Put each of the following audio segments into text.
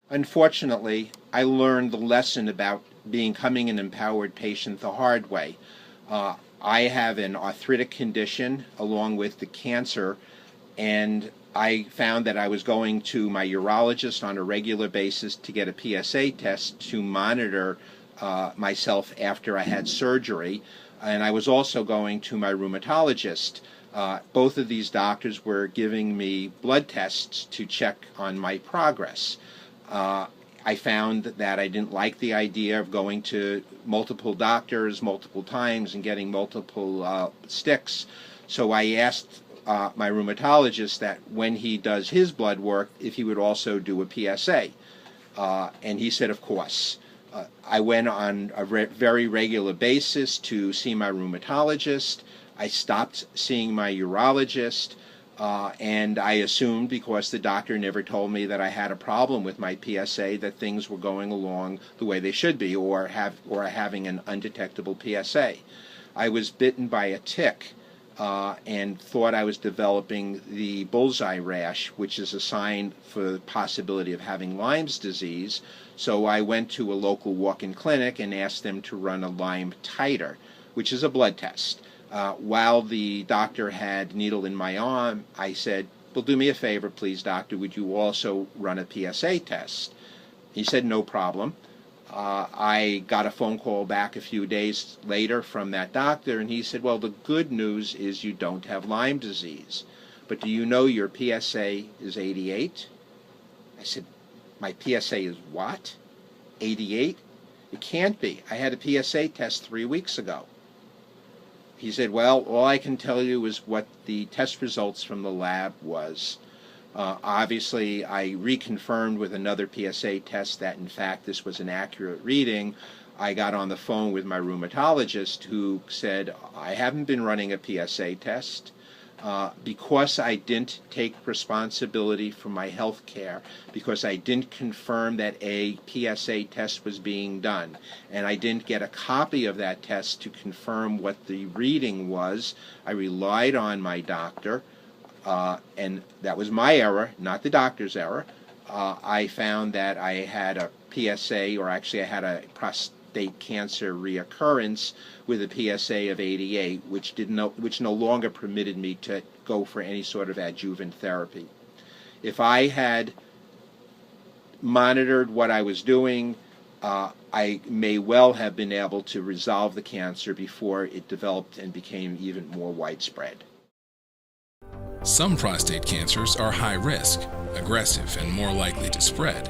Unfortunately, I learned the lesson about becoming an empowered patient the hard way. I have an arthritic condition along with the cancer, and I found that I was going to my urologist on a regular basis to get a PSA test to monitor myself after I had surgery, and I was also going to my rheumatologist. Both of these doctors were giving me blood tests to check on my progress. I found that I didn't like the idea of going to multiple doctors multiple times and getting multiple sticks. So I asked my rheumatologist that when he does his blood work, if he would also do a PSA. And he said, of course. I went on a very regular basis to see my rheumatologist. I stopped seeing my urologist. And I assumed, because the doctor never told me that I had a problem with my PSA, that things were going along the way they should be, or having an undetectable PSA. I was bitten by a tick and thought I was developing the bullseye rash, which is a sign for the possibility of having Lyme's disease. So I went to a local walk-in clinic and asked them to run a Lyme titer, which is a blood test. While the doctor had needle in my arm, I said, well, do me a favor, please, doctor, would you also run a PSA test? He said, no problem. I got a phone call back a few days later from that doctor, and he said, well, the good news is you don't have Lyme disease, but do you know your PSA is 88? I said, my PSA is what? 88? It can't be. I had a PSA test 3 weeks ago. He said, well, all I can tell you is what the test results from the lab was. Obviously, I reconfirmed with another PSA test that, in fact, this was an accurate reading. I got on the phone with my rheumatologist, who said, I haven't been running a PSA test. Because I didn't take responsibility for my health care, because I didn't confirm that a PSA test was being done, and I didn't get a copy of that test to confirm what the reading was, I relied on my doctor, and that was my error, not the doctor's error. I found that I had a PSA, or actually I had a prostate cancer reoccurrence with a PSA of 88, which no longer permitted me to go for any sort of adjuvant therapy. If I had monitored what I was doing, I may well have been able to resolve the cancer before it developed and became even more widespread. Some prostate cancers are high risk, aggressive, and more likely to spread.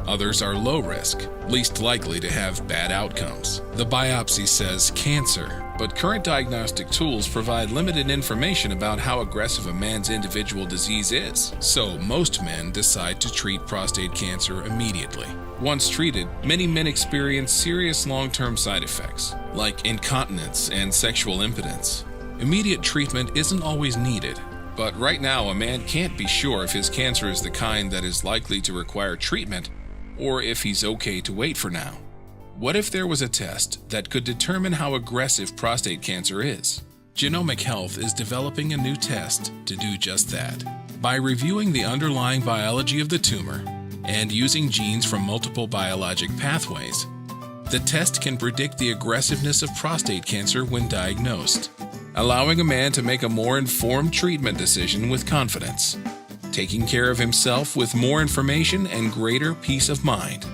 Others are low risk, least likely to have bad outcomes. The biopsy says cancer, but current diagnostic tools provide limited information about how aggressive a man's individual disease is. So most men decide to treat prostate cancer immediately. Once treated, many men experience serious long-term side effects, like incontinence and sexual impotence. Immediate treatment isn't always needed, but right now a man can't be sure if his cancer is the kind that is likely to require treatment, or if he's okay to wait for now. What if there was a test that could determine how aggressive prostate cancer is? Genomic Health is developing a new test to do just that. By reviewing the underlying biology of the tumor and using genes from multiple biologic pathways, the test can predict the aggressiveness of prostate cancer when diagnosed, allowing a man to make a more informed treatment decision with confidence, taking care of himself with more information and greater peace of mind.